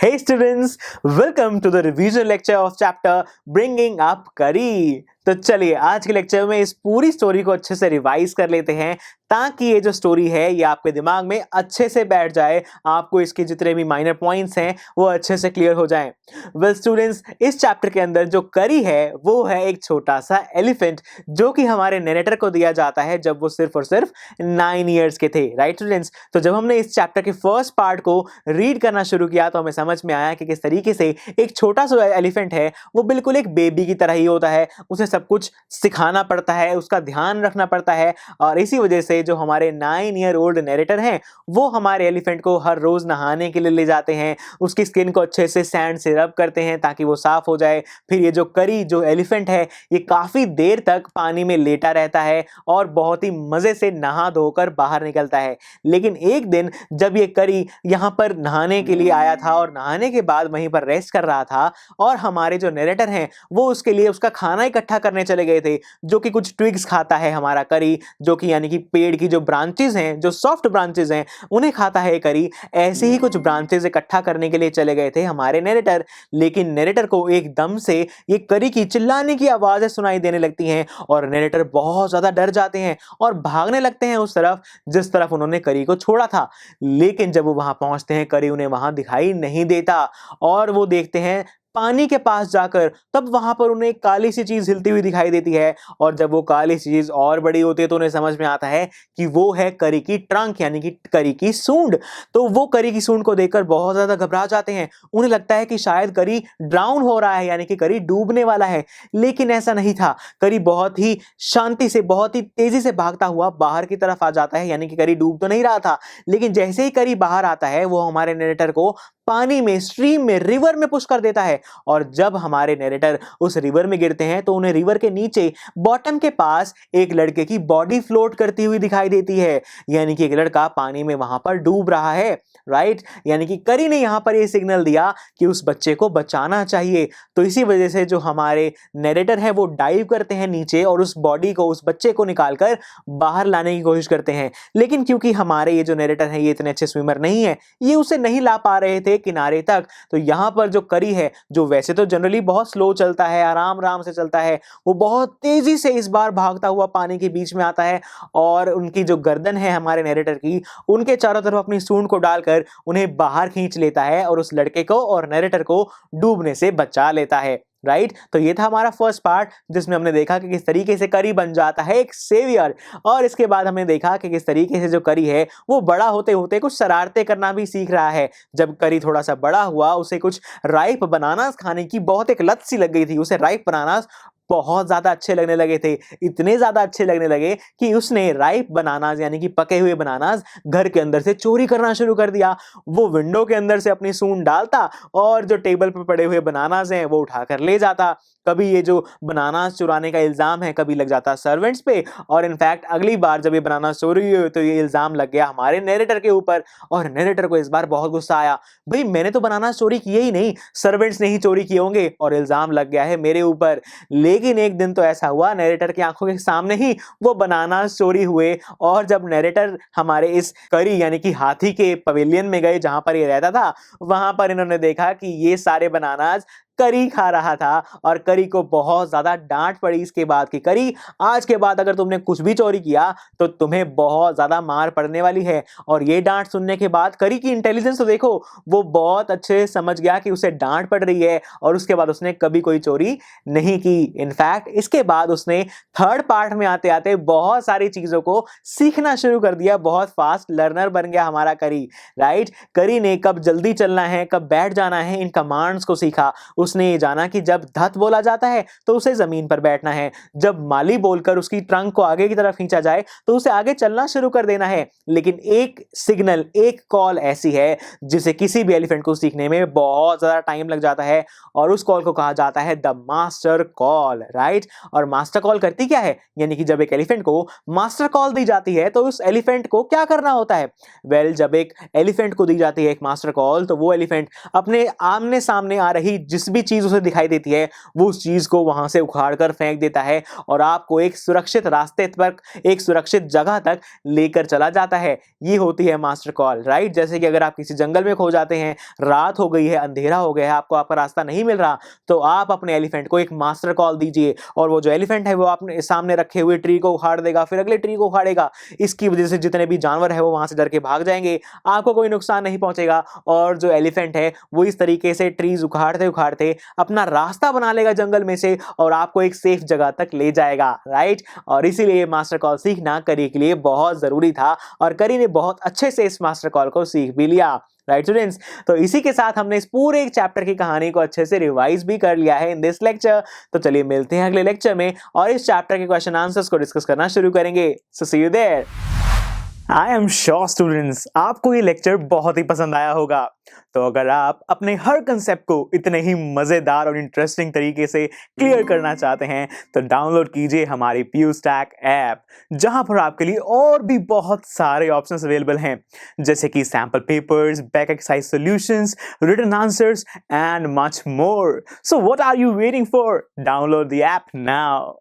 Hey students, welcome to the revision lecture of chapter Bringing Up Curry. तो चलिए आज के लेक्चर में इस पूरी स्टोरी को अच्छे से रिवाइज कर लेते हैं ताकि ये जो स्टोरी है ये आपके दिमाग में अच्छे से बैठ जाए, आपको इसके जितने भी माइनर पॉइंट्स हैं वो अच्छे से क्लियर हो जाएं। वेल स्टूडेंट्स, इस चैप्टर के अंदर जो करी है वो है एक छोटा सा एलिफेंट जो कि हमारे नरेटर को दिया जाता है जब वो सिर्फ और सिर्फ 9 इयर्स के थे। राइट स्टूडेंट्स, तो जब हमने इस चैप्टर के फर्स्ट पार्ट को रीड करना शुरू किया तो हमें समझ में आया कि किस तरीके से एक छोटा सा एलिफेंट है वो बिल्कुल एक बेबी की तरह ही होता है, उसे सब कुछ सिखाना पड़ता है, उसका ध्यान रखना पड़ता है। और इसी वजह से जो हमारे 9 ईयर ओल्ड नरेटर हैं वो हमारे एलिफेंट को हर रोज नहाने के लिए ले जाते हैं, उसकी स्किन को अच्छे से सैंड से रब करते हैं ताकि वो साफ हो जाए। फिर ये जो करी जो एलिफेंट है ये काफी देर तक पानी में लेटा रहता है और बहुत ही मजे से नहा धोकर बाहर निकलता है। लेकिन एक दिन जब ये करी यहाँ पर नहाने के लिए आया था और नहाने के बाद वहीं पर रेस्ट कर रहा था और हमारे जो नरेटर हैं वो उसके लिए उसका खाना इकट्ठा करने चले गए थे, जो कि कुछ ट्विग्स खाता है हमारा करी, जो कि यानी कि पेड़ की जो ब्रांचेस हैं, जो सॉफ्ट ब्रांचेस हैं उन्हें खाता है करी। ऐसे ही कुछ ब्रांचेस इकट्ठा करने के लिए चले गए थे हमारे नरेटर। लेकिन नरेटर को एकदम से ये करी की चिल्लाने की आवाजें सुनाई देने लगती हैं और नरेटर बहुत ज्यादा डर जाते हैं और भागने लगते हैं उस तरफ जिस तरफ उन्होंने करी को छोड़ा था। लेकिन जब वो वहां पहुंचते हैं करी उन्हें वहां दिखाई नहीं देता और वो देखते हैं पानी के पास जाकर, तब वहां पर उन्हें एक काली सी चीज हिलती हुई दिखाई देती है। और जब वो काली चीज और बड़ी होती है तो उन्हें समझ में आता है कि वो है करी की ट्रंक यानी कि करी की सूंड। तो वो करी की सूंड को देखकर बहुत ज्यादा घबरा जाते हैं, उन्हें लगता है कि शायद करी ड्राउन हो रहा है यानी कि करी डूबने वाला है। लेकिन ऐसा नहीं था, करी बहुत ही शांति से बहुत ही तेजी से भागता हुआ बाहर की तरफ आ जाता है, यानी कि करी डूब तो नहीं रहा था। लेकिन जैसे ही करी बाहर आता है वो हमारे नरेटर को पानी में, स्ट्रीम में, रिवर में पुश कर देता है। और जब हमारे नरेटर उस रिवर में गिरते हैं तो उन्हें रिवर के नीचे बॉटम के पास एक लड़के की बॉडी फ्लोट करती हुई दिखाई देती है, यानी कि एक लड़का पानी में वहां पर डूब रहा है। राइट, यानी कि करी ने यहां पर ये सिग्नल दिया कि उस बच्चे को बचाना चाहिए। तो इसी वजह से जो हमारे नरेटर है वो डाइव करते हैं नीचे और उस बॉडी को, उस बच्चे को निकालकर बाहर लाने की कोशिश करते हैं। लेकिन क्योंकि हमारे ये जो नरेटर है ये इतने अच्छे स्विमर नहीं है, ये उसे नहीं ला पा रहे थे किनारे तक। तो यहां पर जो करी है, जो वैसे तो जनरली बहुत स्लो चलता है, आराम आराम से चलता है, वो बहुत तेजी से इस बार भागता हुआ पानी के बीच में आता है और उनकी जो गर्दन है हमारे नरेटर की, उनके चारों तरफ अपनी सूंड को डालकर उन्हें बाहर खींच लेता है और उस लड़के को और नरेटर को डूबने से बचा लेता है। राइट, तो ये था हमारा फर्स्ट पार्ट जिसमें हमने देखा कि किस तरीके से करी बन जाता है एक सेवियर। और इसके बाद हमने देखा कि किस तरीके से जो करी है वो बड़ा होते होते कुछ शरारतें करना भी सीख रहा है। जब करी थोड़ा सा बड़ा हुआ उसे कुछ राइप बनानास खाने की बहुत एक लत सी लग गई थी, उसे राइप बनानास बहुत ज्यादा अच्छे लगने लगे थे, इतने ज्यादा अच्छे लगने लगे कि उसने राइप बनानास यानी कि पके हुए बनानास घर के अंदर से चोरी करना शुरू कर दिया। वो विंडो के अंदर से अपनी सूंड डालता और जो टेबल पर पड़े हुए बनानास हैं वो उठाकर ले जाता। कभी ये जो बनानास चुराने का इल्जाम है कभी लग जाता सर्वेंट्स पे, और इनफैक्ट अगली बार जब ये बनानास चोरी हुई तो ये इल्जाम लग गया हमारे नरेटर के ऊपर। और नरेटर को इस बार बहुत गुस्सा आया, भाई मैंने तो बनानास चोरी किए ही नहीं, सर्वेंट्स ने ही चोरी किए होंगे और इल्जाम लग गया है मेरे ऊपर। लेकिन एक दिन तो ऐसा हुआ नरेटर की आंखों के सामने ही वो बनानास चोरी हुए। और जब नरेटर हमारे इस करी यानी कि हाथी के पवेलियन में गए जहां पर ये रहता था, वहां पर इन्होंने देखा कि ये सारे बनानास करी खा रहा था और करी को बहुत ज्यादा डांट पड़ी इसके बाद कि करी, आज के बाद अगर तुमने कुछ भी चोरी किया तो तुम्हें बहुत ज्यादा मार पड़ने वाली है। और ये डांट सुनने के बाद करी की इंटेलिजेंस तो देखो, वो बहुत अच्छे से समझ गया कि उसे डांट पड़ रही है और उसके बाद उसने कभी कोई चोरी नहीं की। इनफैक्ट इसके बाद उसने थर्ड पार्ट में आते आते बहुत सारी चीजों को सीखना शुरू कर दिया, बहुत फास्ट लर्नर बन गया हमारा करी। राइट, करी ने कब जल्दी चलना है, कब बैठ जाना है, इन कमांड्स को सीखा। उसने ये जाना कि जब धत बोला जाता है तो उसे जमीन पर बैठना है, जब माली बोलकर उसकी ट्रंक को आगे की तरफ खींचा जाए तो उसे आगे चलना शुरू कर देना है। लेकिन एक सिग्नल, एक कॉल ऐसी है जिसे किसी भी एलिफेंट को सीखने में बहुत ज्यादा टाइम लग जाता है और उस कॉल को कहा जाता है द मास्टर कॉल। राइट, और मास्टर कॉल करती क्या है, यानी कि जब एक एलिफेंट को मास्टर कॉल दी जाती है तो उस एलिफेंट को क्या करना होता है। जब एक एलिफेंट को दी जाती है एक मास्टर कॉल तो वो एलिफेंट अपने आमने सामने आ रही जिस भी चीज उसे दिखाई देती है वो उस चीज को वहां से उखाड़ कर फेंक देता है और आपको एक सुरक्षित रास्ते पर, एक सुरक्षित जगह तक लेकर चला जाता है। ये होती है मास्टर कॉल, राइट। जैसे कि अगर आप किसी जंगल में खो जाते हैं, रात हो गई है, अंधेरा हो गया है, आपको आपका रास्ता नहीं मिल रहा, तो आप अपने एलिफेंट को एक मास्टर कॉल दीजिए और वो जो एलिफेंट है वो अपने सामने रखे हुए ट्री को उखाड़ देगा, फिर अगले ट्री को उखाड़ेगा। इसकी वजह से जितने भी जानवर है वो वहां से डर के भाग जाएंगे, आपको कोई नुकसान नहीं पहुंचेगा और जो एलिफेंट है वो इस तरीके से ट्रीज उखाड़ते उखाड़ते अपना रास्ता बना लेगा जंगल में से और आपको एक सेफ जगह तक ले जाएगा, राइट। और इसीलिए मास्टर कॉल सीखना करी के लिए बहुत जरूरी था और करी ने बहुत अच्छे से इस मास्टर कॉल को सीख भी लिया, राइट स्टूडेंट्स। तो इसी के साथ हमने इस पूरे चैप्टर की कहानी को अच्छे से रिवाइज भी कर लिया है इन दिस लेक्चर। तो चलिए मिलते हैं अगले लेक्चर में और इस चैप्टर के क्वेश्चन आंसर्स को डिस्कस करना शुरू करेंगे। So see you there. I am sure students आपको ये लेक्चर बहुत ही पसंद आया होगा। तो अगर आप अपने हर कंसेप्ट को इतने ही मजेदार और इंटरेस्टिंग तरीके से क्लियर करना चाहते हैं तो डाउनलोड कीजिए हमारी PuStack ऐप, जहां पर आपके लिए और भी बहुत सारे ऑप्शंस अवेलेबल हैं, जैसे कि sample papers, back exercise solutions, written answers and much more. So what are you waiting for? Download the app now.